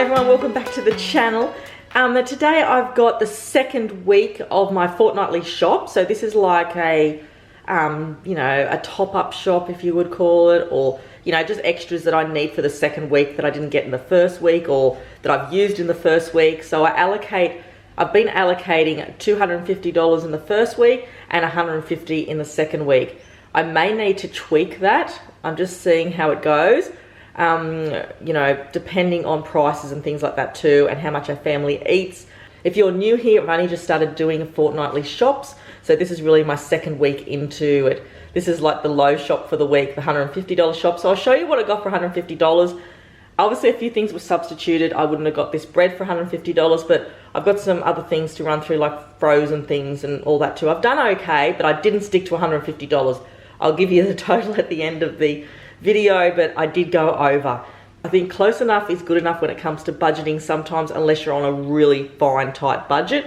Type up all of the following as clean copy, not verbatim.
Hi everyone, welcome back to the channel. Today I've got the second week of my fortnightly shop. So this is like a, a top-up shop, if you would call it, or just extras that I need for the second week that I didn't get in the first week or that I've used in the first week. So I've been allocating $250 in the first week and $150 in the second week. I may need to tweak that. I'm just seeing how it goes. Depending on prices and things like that too, and how much our family eats. If you're new here, I've only just started doing fortnightly shops, so this is really my second week into it. This is like the low shop for the week, the $150 shop. So I'll show you what I got for $150. Obviously a few things were substituted. I wouldn't have got this bread for $150, but I've got some other things to run through, like frozen things and all that too. I've done okay, but I didn't stick to $150. I'll give you the total at the end of the video, but I did go over. I think close enough is good enough when it comes to budgeting sometimes, unless you're on a really fine, tight budget.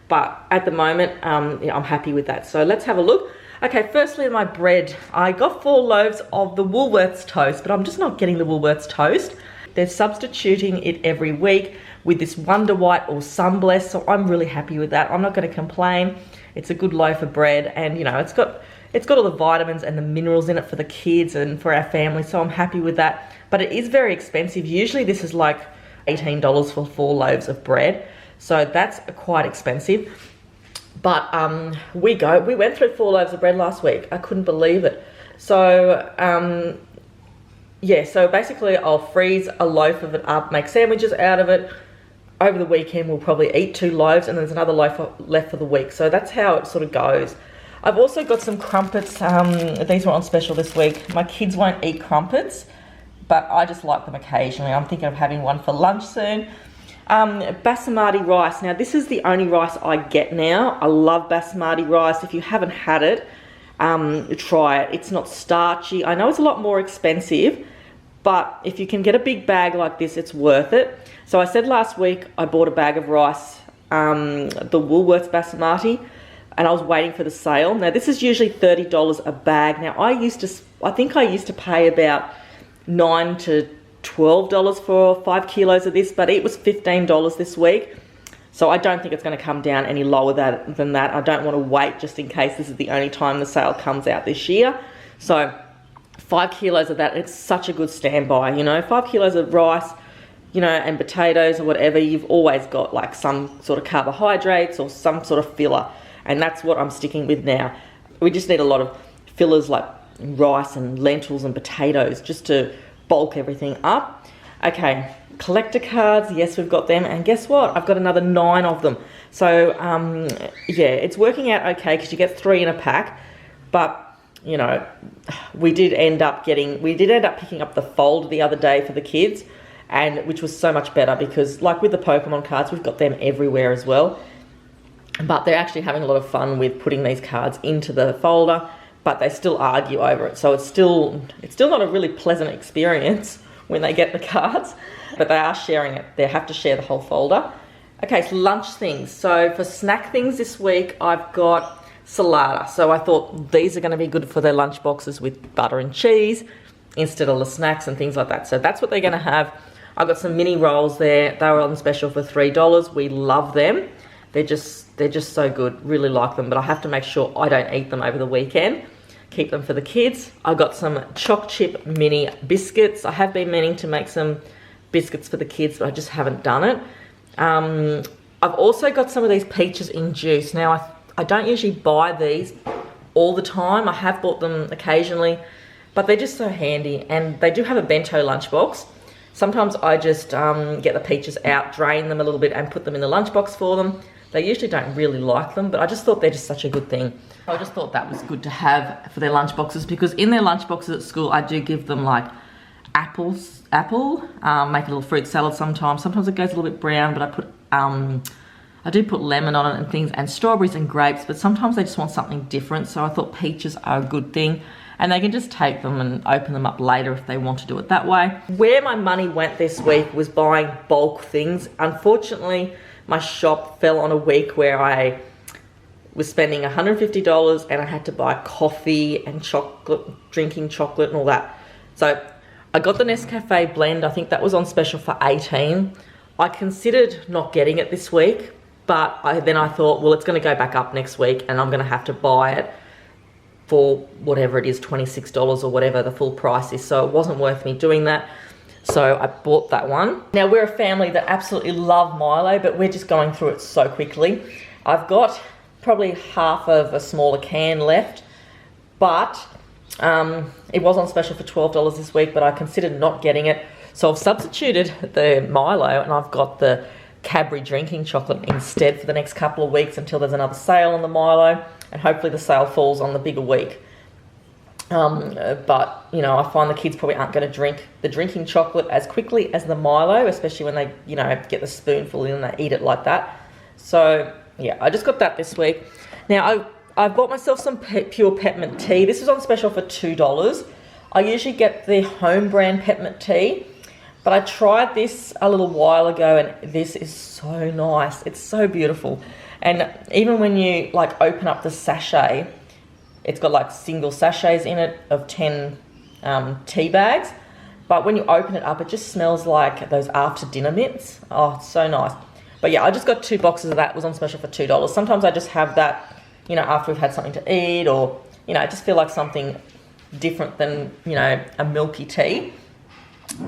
But at the moment, I'm happy with that. So let's have a look. Okay, firstly, my bread. I got 4 loaves of the Woolworths toast, but I'm just not getting the Woolworths toast. They're substituting it every week with this Wonder White or Sunblest, so I'm really happy with that. I'm not going to complain. It's a good loaf of bread, and it's got all the vitamins and the minerals in it for the kids and for our family, so I'm happy with that. But it is very expensive. Usually this is like $18 for 4 loaves of bread, so that's quite expensive. But we went through 4 loaves of bread last week. I couldn't believe it. So so basically I'll freeze a loaf of it up, make sandwiches out of it. Over the weekend we'll probably eat 2 loaves, and there's another loaf left for the week. So that's how it sort of goes. I've also got some crumpets. These were on special this week. My kids won't eat crumpets, but I just like them occasionally. I'm thinking of having one for lunch soon. Basmati rice. Now, this is the only rice I get now. I love basmati rice. If you haven't had it, try it. It's not starchy. I know it's a lot more expensive, but if you can get a big bag like this, it's worth it. So I said last week I bought a bag of rice, the Woolworths basmati, and I was waiting for the sale. Now this is usually $30 a bag. Now I think I used to pay about $9 to $12 for 5 kilos of this, but it was $15 this week. So I don't think it's going to come down any lower than that. I don't want to wait just in case this is the only time the sale comes out this year. So 5 kilos of that, it's such a good standby, 5 kilos of rice, and potatoes or whatever, you've always got like some sort of carbohydrates or some sort of filler. And that's what I'm sticking with now. We just need a lot of fillers like rice and lentils and potatoes just to bulk everything up. Okay, collector cards, yes, we've got them. And guess what? I've got another 9 of them. So, it's working out okay because you get 3 in a pack. But, we did end up picking up the folder the other day for the kids, and which was so much better because, like with the Pokemon cards, we've got them everywhere as well. But they're actually having a lot of fun with putting these cards into the folder, but they still argue over it. So it's still not a really pleasant experience when they get the cards, but they are sharing it. They have to share the whole folder. Okay, so lunch things. So for snack things this week, I've got salada. So I thought these are going to be good for their lunch boxes with butter and cheese instead of the snacks and things like that. So that's what they're going to have. I've got some mini rolls there. They were on special for $3. We love them. They're just so good. Really like them, but I have to make sure I don't eat them over the weekend. Keep them for the kids. I got some choc chip mini biscuits. I have been meaning to make some biscuits for the kids, but I just haven't done it. I've also got some of these peaches in juice. Now, I don't usually buy these all the time. I have bought them occasionally, but they're just so handy, and they do have a bento lunchbox. Sometimes I just get the peaches out, drain them a little bit, and put them in the lunchbox for them. They usually don't really like them, but I just thought they're just such a good thing. I just thought that was good to have for their lunchboxes, because in their lunchboxes at school, I do give them like apple, make a little fruit salad sometimes. Sometimes it goes a little bit brown, but I do put lemon on it and things, and strawberries and grapes, but sometimes they just want something different. So I thought peaches are a good thing, and they can just take them and open them up later if they want to do it that way. Where my money went this week was buying bulk things. Unfortunately, my shop fell on a week where I was spending $150 and I had to buy coffee and chocolate, drinking chocolate and all that. So I got the Nescafe blend. I think that was on special for $18. I considered not getting it this week, but then I thought, well, it's going to go back up next week and I'm going to have to buy it for whatever it is, $26 or whatever the full price is. So it wasn't worth me doing that. So I bought that one. Now, we're a family that absolutely love Milo, but we're just going through it so quickly. I've got probably half of a smaller can left, but it was on special for $12 this week, but I considered not getting it. So I've substituted the Milo and I've got the Cadbury drinking chocolate instead for the next couple of weeks until there's another sale on the Milo, and hopefully the sale falls on the bigger week. But, you know, I find the kids probably aren't going to drink the drinking chocolate as quickly as the Milo, especially when they, you know, get the spoonful in and they eat it like that. So, yeah, I just got that this week. Now, I bought myself some pure peppermint tea. This was on special for $2. I usually get the home brand peppermint tea, but I tried this a little while ago and this is so nice. It's so beautiful. And even when you like open up the sachet, it's got like single sachets in it of 10 tea bags. But when you open it up, it just smells like those after dinner mints. Oh, it's so nice. But yeah, I just got 2 boxes of that. It was on special for $2. Sometimes I just have that, you know, after we've had something to eat, or, you know, I just feel like something different than, you know, a milky tea.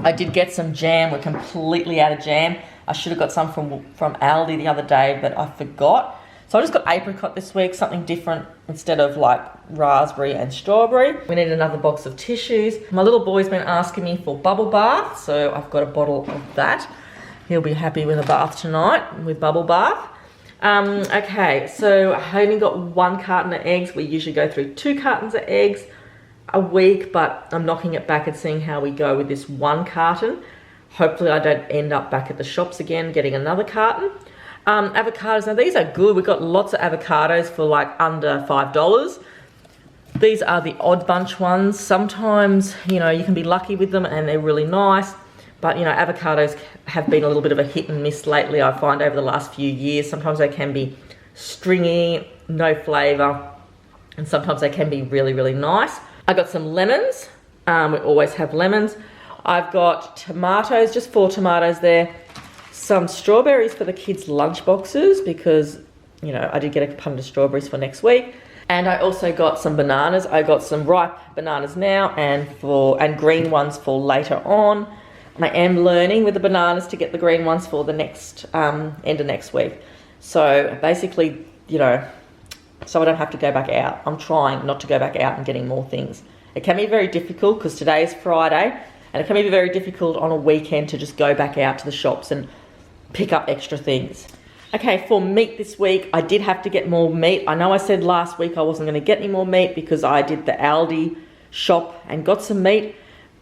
I did get some jam. We're completely out of jam. I should have got some from Aldi the other day, but I forgot. So I just got apricot this week, something different instead of like raspberry and strawberry. We need another box of tissues. My little boy's been asking me for bubble bath, so I've got a bottle of that. He'll be happy with a bath tonight, with bubble bath. Okay, so I only got 1 carton of eggs. We usually go through 2 cartons of eggs a week, but I'm knocking it back and seeing how we go with this 1 carton. Hopefully I don't end up back at the shops again getting another carton. Avocados, now these are good. We've got lots of avocados for like under $5. These are the odd bunch ones. Sometimes, you know, you can be lucky with them and they're really nice, but you know, avocados have been a little bit of a hit and miss lately, I find, over the last few years. Sometimes they can be stringy, no flavour, and sometimes they can be really, really nice. I got some lemons. We always have lemons. I've got tomatoes, just 4 tomatoes there. Some strawberries for the kids' lunch boxes because, you know, I did get a pound of strawberries for next week. And I also got some bananas. I got some ripe bananas now and green ones for later on. I am learning with the bananas to get the green ones for the next end of next week. So basically, you know, so I don't have to go back out. I'm trying not to go back out and getting more things. It can be very difficult because today is Friday, and it can be very difficult on a weekend to just go back out to the shops and pick up extra things. Okay, for meat this week, I did have to get more meat. I know I said last week I wasn't going to get any more meat because I did the Aldi shop and got some meat,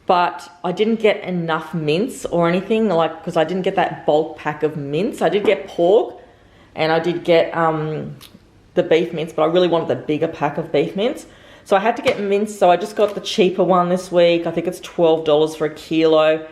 but I didn't get enough mince or anything, like, because I didn't get that bulk pack of mince. I did get pork and I did get the beef mince, but I really wanted the bigger pack of beef mince. So I had to get mince, so I just got the cheaper one this week. I think it's $12 for a kilo.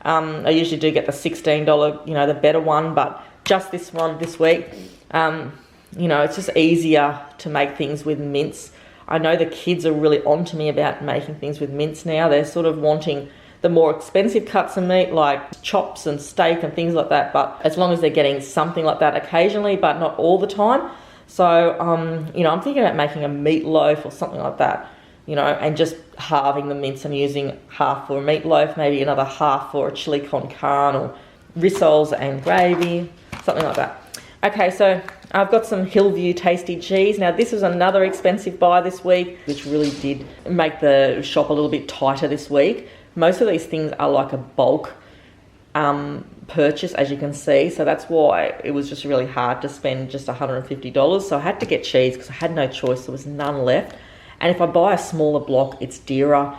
I usually do get the $16, you know, the better one, but just this one this week. You know, it's just easier to make things with mince. I know the kids are really on to me about making things with mince now. They're sort of wanting the more expensive cuts of meat, like chops and steak and things like that, but as long as they're getting something like that occasionally, but not all the time. So, you know, I'm thinking about making a meatloaf or something like that, you know, and just halving the mince and using half for a meatloaf, maybe another half for a chili con carne or rissoles and gravy, something like that. Okay, so I've got some Hillview tasty cheese. Now, this was another expensive buy this week, which really did make the shop a little bit tighter this week. Most of these things are like a bulk purchase, as you can see, so that's why it was just really hard to spend just $150. So I had to get cheese because I had no choice. There was none left, and if I buy a smaller block, it's dearer.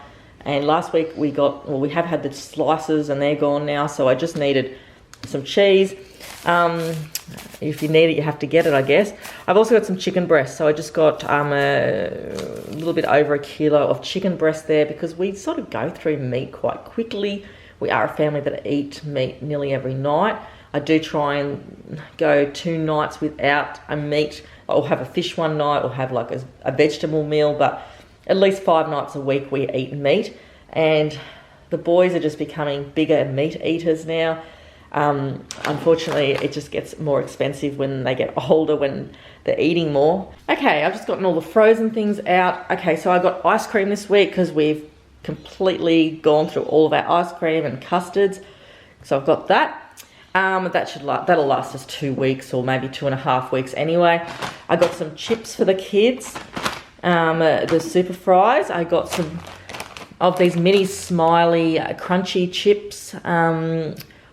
And last week we have had the slices and they're gone now, so I just needed some cheese. If you need it, you have to get it, I guess. I've also got some chicken breast, so I just got a little bit over a kilo of chicken breast there because we sort of go through meat quite quickly. We are a family that eat meat nearly every night. I do try and go 2 nights without a meat. I'll have a fish one night or have like a vegetable meal, but at least 5 nights a week we eat meat. And the boys are just becoming bigger meat eaters now. Unfortunately, it just gets more expensive when they get older, when they're eating more. Okay, I've just gotten all the frozen things out. Okay, so I got ice cream this week because we've completely gone through all of our ice cream and custards. So I've got that. That'll last us 2 weeks or maybe 2.5 weeks anyway. I got some chips for the kids, the super fries. I got some of these mini smiley crunchy chips.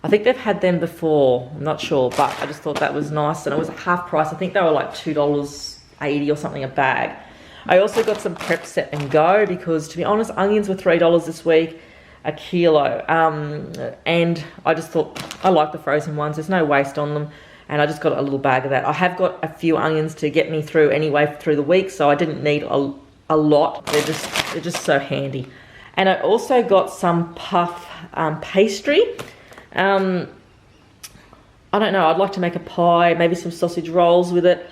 I think they've had them before, I'm not sure, but I just thought that was nice, and it was half price. I think they were like $2.80 or something a bag. I also got some Prep Set and Go because, to be honest, onions were $3 this week a kilo, and I just thought I like the frozen ones. There's no waste on them, and I just got a little bag of that. I have got a few onions to get me through anyway through the week, so I didn't need a lot. They're just so handy. And I also got some puff pastry. I don't know, I'd like to make a pie, maybe some sausage rolls with it.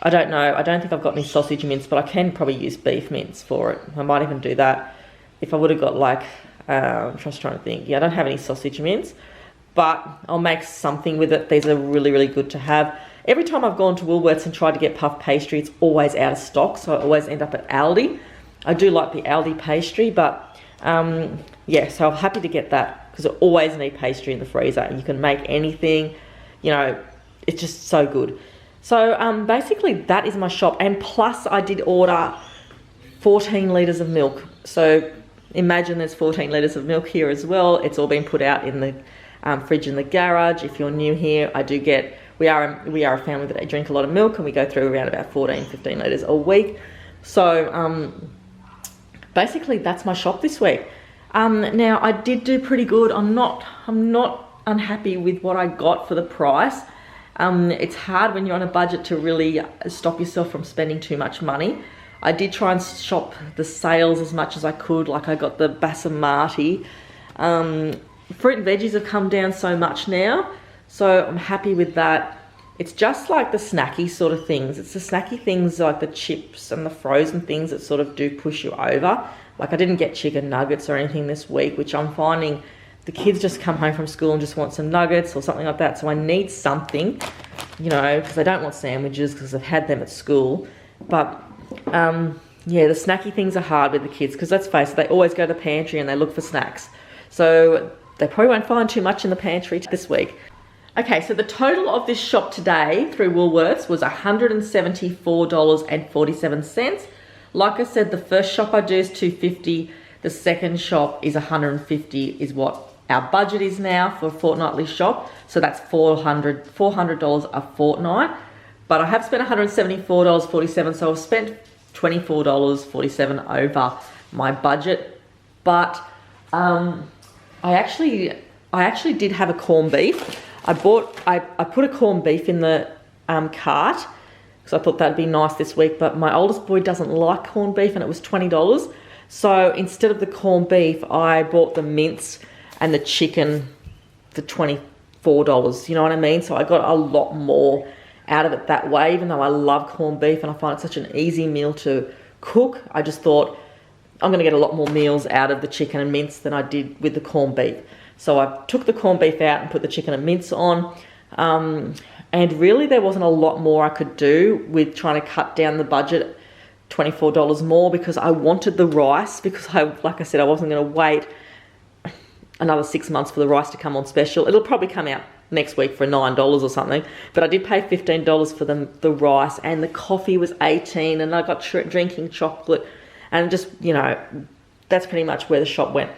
I don't know, I don't think I've got any sausage mince, but I can probably use beef mince for it. I might even do that. If I would have got like, I'm just trying to think. Yeah, I don't have any sausage mince, but I'll make something with it. These are really, really good to have. Every time I've gone to Woolworths and tried to get puff pastry, it's always out of stock, so I always end up at Aldi. I do like the Aldi pastry, but yeah, so I'm happy to get that because I always need pastry in the freezer, and you can make anything, you know, it's just so good. So basically that is my shop, and plus I did order 14 litres of milk. So imagine there's 14 litres of milk here as well. It's all been put out in the fridge in the garage. If you're new here, we are a family that drink a lot of milk, and we go through around about 15 litres a week. So basically that's my shop this week. Now I did do pretty good. I'm not unhappy with what I got for the price. It's hard when you're on a budget to really stop yourself from spending too much money. I did try and shop the sales as much as I could. Like I got the basmati. Fruit and veggies have come down so much now, so I'm happy with that. It's just like the snacky sort of things. It's the snacky things like the chips and the frozen things that sort of do push you over. Like I didn't get chicken nuggets or anything this week, which I'm finding the kids just come home from school and just want some nuggets or something like that. So I need something, you know, because they don't want sandwiches because they've had them at school. But yeah, the snacky things are hard with the kids because let's face it, they always go to the pantry and they look for snacks. So they probably won't find too much in the pantry this week. Okay, so the total of this shop today through Woolworths was $174.47. Like I said, the first shop I do is $250. The second shop is $150, is what our budget is now for a fortnightly shop. So that's $400 a fortnight. But I have spent $174.47, so I've spent $24.47 over my budget. But I actually did have a corned beef. I put a corned beef in the cart because I thought that'd be nice this week, but my oldest boy doesn't like corned beef and it was $20. So instead of the corned beef, I bought the mince and the chicken for $24, you know what I mean? So I got a lot more out of it that way, even though I love corned beef and I find it such an easy meal to cook. I just thought I'm gonna get a lot more meals out of the chicken and mince than I did with the corned beef. So I took the corned beef out and put the chicken and mince on. And really there wasn't a lot more I could do with trying to cut down the budget, $24 more, because I wanted the rice, because like I said, I wasn't going to wait another 6 months for the rice to come on special. It'll probably come out next week for $9 or something, but I did pay $15 for the rice, and the coffee was $18, and I got drinking chocolate, and just, you know, that's pretty much where the shop went.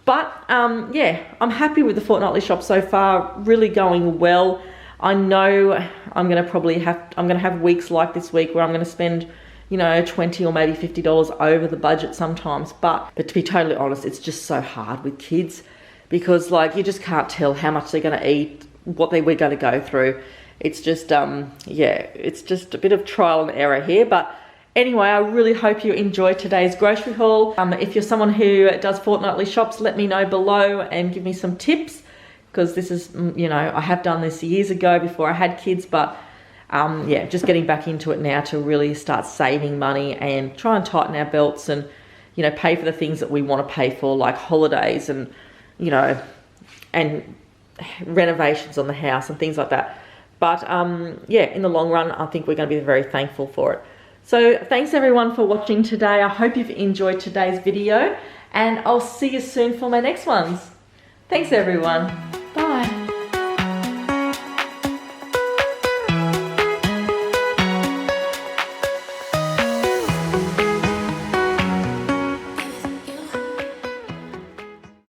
But yeah, I'm happy with the fortnightly shop so far, really going well. I know I'm going to have weeks like this week where I'm going to spend, you know, $20 or maybe $50 over the budget sometimes. But to be totally honest, it's just so hard with kids because, like, you just can't tell how much they're going to eat, what we're going to go through. It's just, yeah, it's just a bit of trial and error here. But anyway, I really hope you enjoyed today's grocery haul. If you're someone who does fortnightly shops, let me know below and give me some tips, because this is, you know, I have done this years ago before I had kids, but yeah, just getting back into it now to really start saving money and try and tighten our belts and, you know, pay for the things that we want to pay for, like holidays and, you know, and renovations on the house and things like that. But yeah, in the long run, I think we're going to be very thankful for it. So thanks everyone for watching today. I hope you've enjoyed today's video, and I'll see you soon for my next ones. Thanks everyone.